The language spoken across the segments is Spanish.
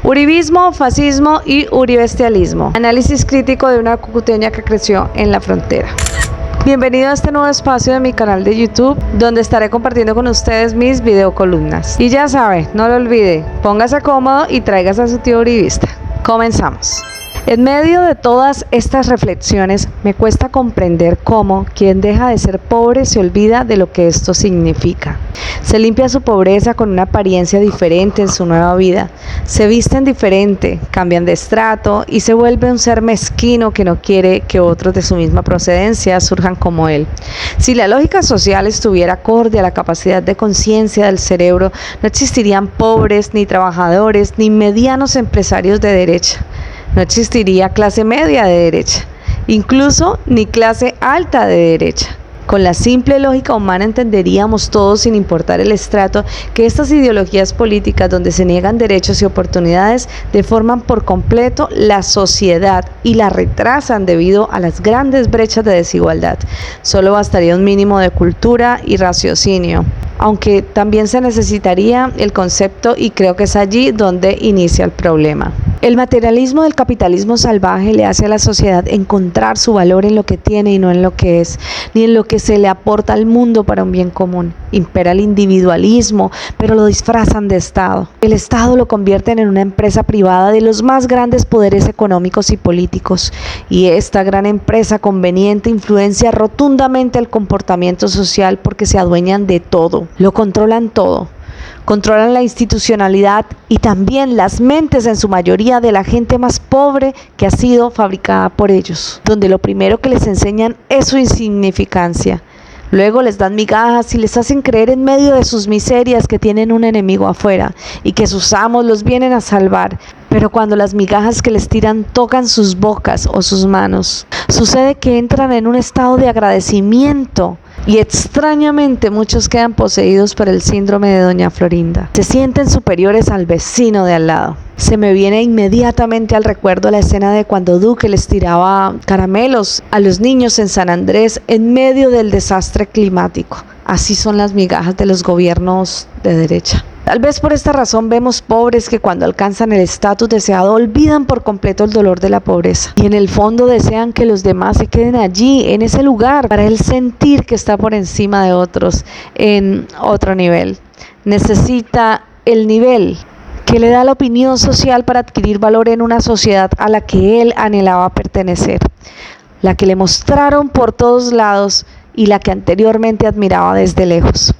Uribismo, fascismo y uribestialismo. Análisis crítico de una cucuteña que creció en la frontera. Bienvenido a este nuevo espacio de mi canal de YouTube, donde estaré compartiendo con ustedes mis videocolumnas. Y ya sabe, no lo olvide, póngase cómodo y tráigase a su tío uribista. Comenzamos. En medio de todas estas reflexiones, me cuesta comprender cómo quien deja de ser pobre se olvida de lo que esto significa. Se limpia su pobreza con una apariencia diferente en su nueva vida. Se visten diferente, cambian de estrato y se vuelve un ser mezquino que no quiere que otros de su misma procedencia surjan como él. Si la lógica social estuviera acorde a la capacidad de conciencia del cerebro, no existirían pobres, ni trabajadores, ni medianos empresarios de derecha. No existiría clase media de derecha, incluso ni clase alta de derecha. Con la simple lógica humana entenderíamos todos, sin importar el estrato, que estas ideologías políticas donde se niegan derechos y oportunidades deforman por completo la sociedad y la retrasan debido a las grandes brechas de desigualdad. Solo bastaría un mínimo de cultura y raciocinio, aunque también se necesitaría el concepto, y creo que es allí donde inicia el problema. El materialismo del capitalismo salvaje le hace a la sociedad encontrar su valor en lo que tiene y no en lo que es, ni en lo que se le aporta al mundo para un bien común. Impera el individualismo, pero lo disfrazan de Estado. El Estado lo convierten en una empresa privada de los más grandes poderes económicos y políticos, y esta gran empresa conveniente influencia rotundamente el comportamiento social porque se adueñan de todo, lo controlan todo. Controlan la institucionalidad y también las mentes, en su mayoría, de la gente más pobre que ha sido fabricada por ellos, donde lo primero que les enseñan es su insignificancia. Luego les dan migajas y les hacen creer en medio de sus miserias que tienen un enemigo afuera y que sus amos los vienen a salvar. Pero cuando las migajas que les tiran tocan sus bocas o sus manos, sucede que entran en un estado de agradecimiento. Y extrañamente muchos quedan poseídos por el síndrome de Doña Florinda. Se sienten superiores al vecino de al lado. Se me viene inmediatamente al recuerdo la escena de cuando Duque les tiraba caramelos a los niños en San Andrés en medio del desastre climático. Así son las migajas de los gobiernos de derecha. Tal vez por esta razón vemos pobres que cuando alcanzan el estatus deseado olvidan por completo el dolor de la pobreza y en el fondo desean que los demás se queden allí, en ese lugar, para él sentir que está por encima de otros en otro nivel. Necesita el nivel que le da la opinión social para adquirir valor en una sociedad a la que él anhelaba pertenecer, la que le mostraron por todos lados y la que anteriormente admiraba desde lejos.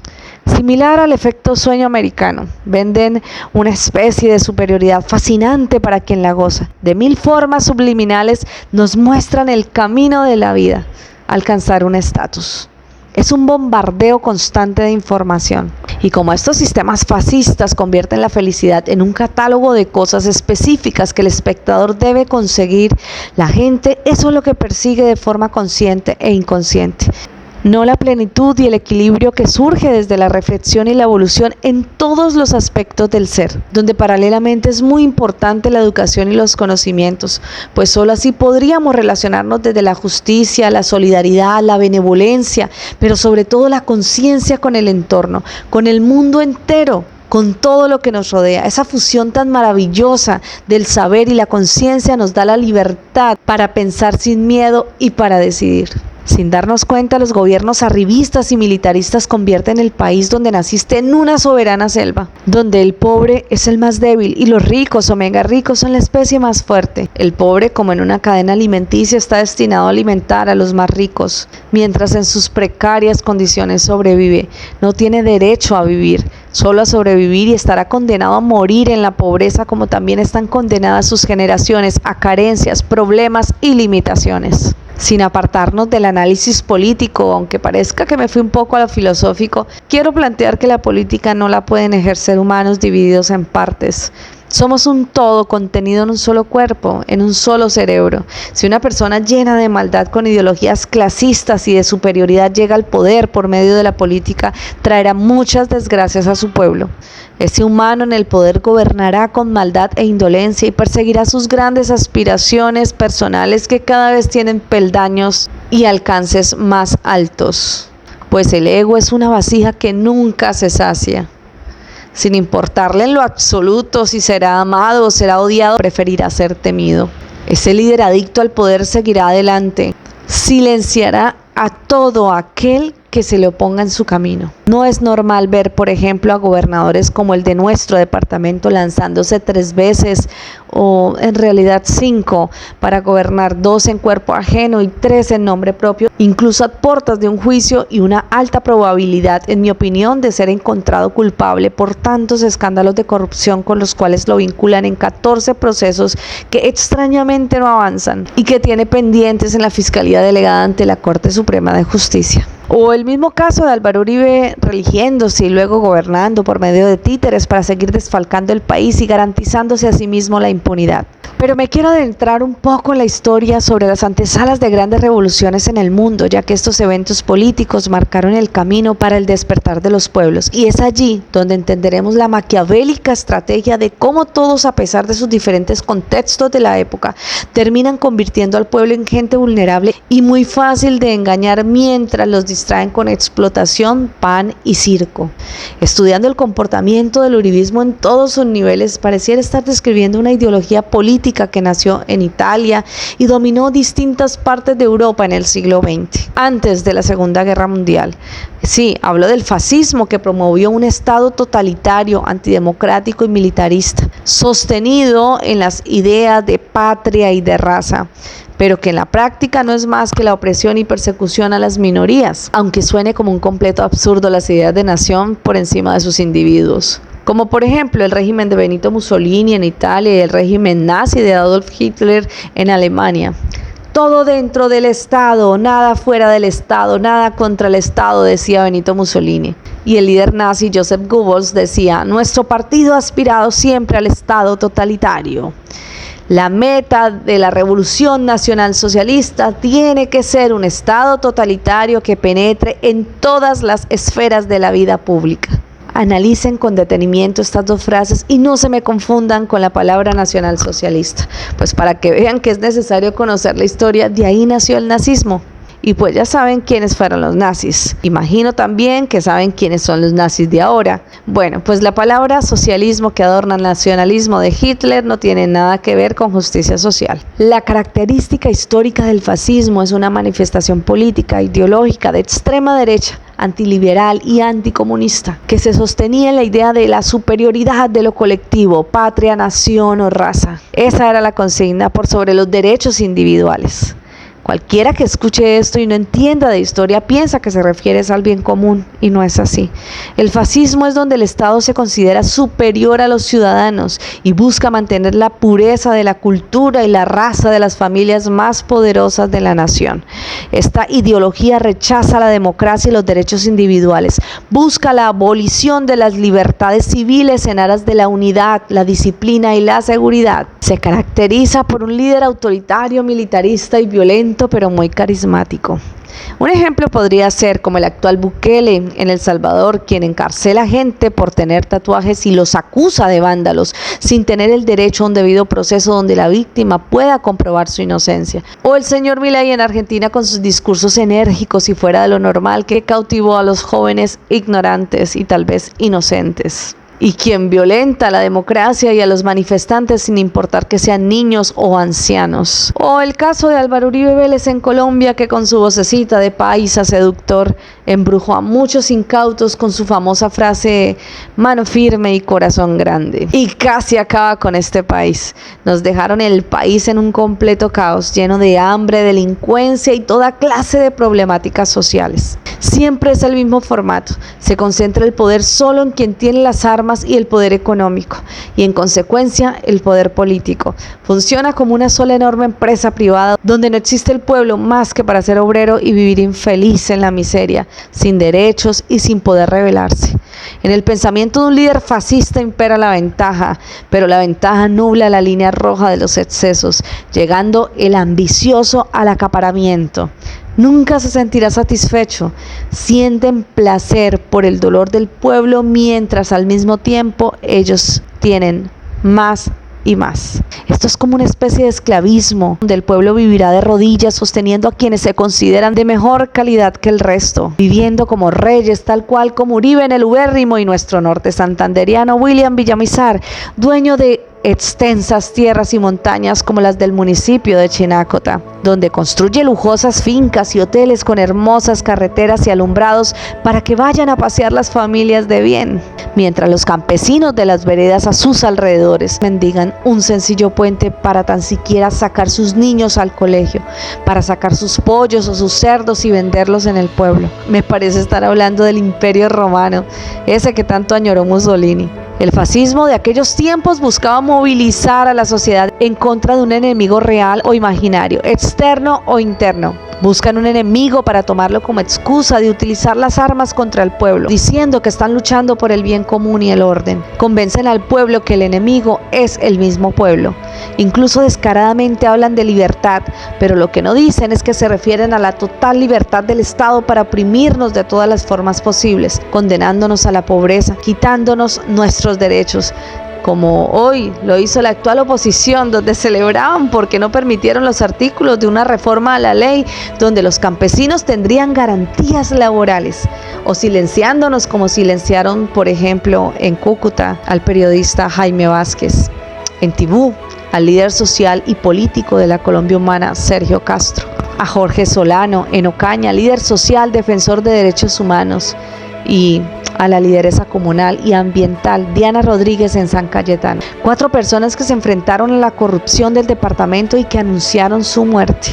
Similar al efecto sueño americano, venden una especie de superioridad fascinante para quien la goza. De mil formas subliminales nos muestran el camino de la vida, alcanzar un estatus. Es un bombardeo constante de información. Y como estos sistemas fascistas convierten la felicidad en un catálogo de cosas específicas que el espectador debe conseguir, la gente eso es lo que persigue de forma consciente e inconsciente. No la plenitud y el equilibrio que surge desde la reflexión y la evolución en todos los aspectos del ser, donde paralelamente es muy importante la educación y los conocimientos, pues solo así podríamos relacionarnos desde la justicia, la solidaridad, la benevolencia, pero sobre todo la conciencia con el entorno, con el mundo entero, con todo lo que nos rodea. Esa fusión tan maravillosa del saber y la conciencia nos da la libertad para pensar sin miedo y para decidir. Sin darnos cuenta, los gobiernos arribistas y militaristas convierten el país donde naciste en una soberana selva, donde el pobre es el más débil y los ricos o mega ricos son la especie más fuerte. El pobre, como en una cadena alimenticia, está destinado a alimentar a los más ricos, mientras en sus precarias condiciones sobrevive. No tiene derecho a vivir, solo a sobrevivir, y estará condenado a morir en la pobreza, como también están condenadas sus generaciones a carencias, problemas y limitaciones. Sin apartarnos del análisis político, aunque parezca que me fui un poco a lo filosófico, quiero plantear que la política no la pueden ejercer humanos divididos en partes. Somos un todo contenido en un solo cuerpo, en un solo cerebro. Si una persona llena de maldad con ideologías clasistas y de superioridad llega al poder por medio de la política, traerá muchas desgracias a su pueblo. Ese humano en el poder gobernará con maldad e indolencia y perseguirá sus grandes aspiraciones personales que cada vez tienen peldaños y alcances más altos. Pues el ego es una vasija que nunca se sacia. sin importarle en lo absoluto si será amado o será odiado, preferirá ser temido. Ese líder adicto al poder seguirá adelante, silenciará a todo aquel que se le oponga en su camino. No es normal ver, por ejemplo, a gobernadores como el de nuestro departamento lanzándose 3 veces o en realidad 5 para gobernar, 2 en cuerpo ajeno y 3 en nombre propio, incluso a puertas de un juicio y una alta probabilidad, en mi opinión, de ser encontrado culpable por tantos escándalos de corrupción con los cuales lo vinculan en 14 procesos que extrañamente no avanzan y que tiene pendientes en la Fiscalía Delegada ante la Corte Suprema de Justicia. O el mismo caso de Álvaro Uribe religiéndose y luego gobernando por medio de títeres para seguir desfalcando el país y garantizándose a sí mismo la impunidad. Pero me quiero adentrar un poco en la historia sobre las antesalas de grandes revoluciones en el mundo, ya que estos eventos políticos marcaron el camino para el despertar de los pueblos. Y es allí donde entenderemos la maquiavélica estrategia de cómo todos, a pesar de sus diferentes contextos de la época, terminan convirtiendo al pueblo en gente vulnerable y muy fácil de engañar mientras los distraen con explotación, pan y circo. Estudiando el comportamiento del uribismo en todos sus niveles, pareciera estar describiendo una ideología política que nació en Italia y dominó distintas partes de Europa en el siglo XX, antes de la Segunda Guerra Mundial. Sí, hablo del fascismo, que promovió un Estado totalitario, antidemocrático y militarista, sostenido en las ideas de patria y de raza, pero que en la práctica no es más que la opresión y persecución a las minorías, aunque suene como un completo absurdo las ideas de nación por encima de sus individuos. Como por ejemplo el régimen de Benito Mussolini en Italia y el régimen nazi de Adolf Hitler en Alemania. Todo dentro del Estado, nada fuera del Estado, nada contra el Estado, decía Benito Mussolini. Y el líder nazi Joseph Goebbels decía: nuestro partido ha aspirado siempre al Estado totalitario. La meta de la revolución nacional socialista tiene que ser un Estado totalitario que penetre en todas las esferas de la vida pública. Analicen con detenimiento estas 2 frases y no se me confundan con la palabra nacionalsocialista, pues para que vean que es necesario conocer la historia, de ahí nació el nazismo. Y pues ya saben quiénes fueron los nazis. Imagino también que saben quiénes son los nazis de ahora. Bueno, pues la palabra socialismo que adorna el nacionalismo de Hitler no tiene nada que ver con justicia social. La característica histórica del fascismo es una manifestación política, ideológica de extrema derecha, antiliberal y anticomunista, que se sostenía en la idea de la superioridad de lo colectivo, patria, nación o raza. Esa era la consigna por sobre los derechos individuales. Cualquiera que escuche esto y no entienda de historia piensa que se refiere al bien común, y no es así. El fascismo es donde el Estado se considera superior a los ciudadanos y busca mantener la pureza de la cultura y la raza de las familias más poderosas de la nación. Esta ideología rechaza la democracia y los derechos individuales, busca la abolición de las libertades civiles en aras de la unidad, la disciplina y la seguridad. Se caracteriza por un líder autoritario, militarista y violento, pero muy carismático. Un ejemplo podría ser como el actual Bukele en El Salvador, quien encarcela gente por tener tatuajes y los acusa de vándalos, sin tener el derecho a un debido proceso donde la víctima pueda comprobar su inocencia. O el señor Milei en Argentina con sus discursos enérgicos y fuera de lo normal, que cautivó a los jóvenes ignorantes y tal vez inocentes. Y quien violenta la democracia y a los manifestantes sin importar que sean niños o ancianos. O el caso de Álvaro Uribe Vélez en Colombia, que con su vocecita de paisa seductor embrujó a muchos incautos con su famosa frase mano firme y corazón grande. Y casi acaba con este país. Nos dejaron el país en un completo caos, lleno de hambre, delincuencia y toda clase de problemáticas sociales. Siempre es el mismo formato. Se concentra el poder solo en quien tiene las armas y el poder económico, y en consecuencia el poder político. Funciona como una sola enorme empresa privada donde no existe el pueblo más que para ser obrero y vivir infeliz en la miseria, sin derechos y sin poder rebelarse. En el pensamiento de un líder fascista impera la ventaja, pero la ventaja nubla la línea roja de los excesos, llegando el ambicioso al acaparamiento. Nunca se sentirá satisfecho. Sienten placer por el dolor del pueblo mientras al mismo tiempo ellos tienen más y más. Esto es como una especie de esclavismo, donde el pueblo vivirá de rodillas sosteniendo a quienes se consideran de mejor calidad que el resto, viviendo como reyes, tal cual como Uribe en el ubérrimo y nuestro norte santanderiano William Villamizar, dueño de extensas tierras y montañas como las del municipio de Chinacota, donde construye lujosas fincas y hoteles con hermosas carreteras y alumbrados para que vayan a pasear las familias de bien, mientras los campesinos de las veredas a sus alrededores mendigan un sencillo puente para tan siquiera sacar sus niños al colegio, para sacar sus pollos o sus cerdos y venderlos en el pueblo. Me parece estar hablando del Imperio Romano, ese que tanto añoró Mussolini. El fascismo de aquellos tiempos buscaba movilizar a la sociedad en contra de un enemigo real o imaginario, externo o interno. Buscan un enemigo para tomarlo como excusa de utilizar las armas contra el pueblo, diciendo que están luchando por el bien común y el orden. Convencen al pueblo que el enemigo es el mismo pueblo. Incluso descaradamente hablan de libertad, pero lo que no dicen es que se refieren a la total libertad del Estado para oprimirnos de todas las formas posibles, condenándonos a la pobreza, quitándonos nuestros derechos, como hoy lo hizo la actual oposición, donde celebraban porque no permitieron los artículos de una reforma a la ley donde los campesinos tendrían garantías laborales, o silenciándonos como silenciaron, por ejemplo, en Cúcuta al periodista Jaime Vázquez, en Tibú al líder social y político de la Colombia Humana Sergio Castro, a Jorge Solano en Ocaña, líder social, defensor de derechos humanos, y a la lideresa comunal y ambiental Diana Rodríguez en San Cayetano. 4 personas que se enfrentaron a la corrupción del departamento y que anunciaron su muerte.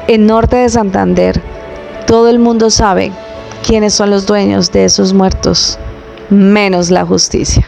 En norte de Santander, todo el mundo sabe quiénes son los dueños de esos muertos, menos la justicia.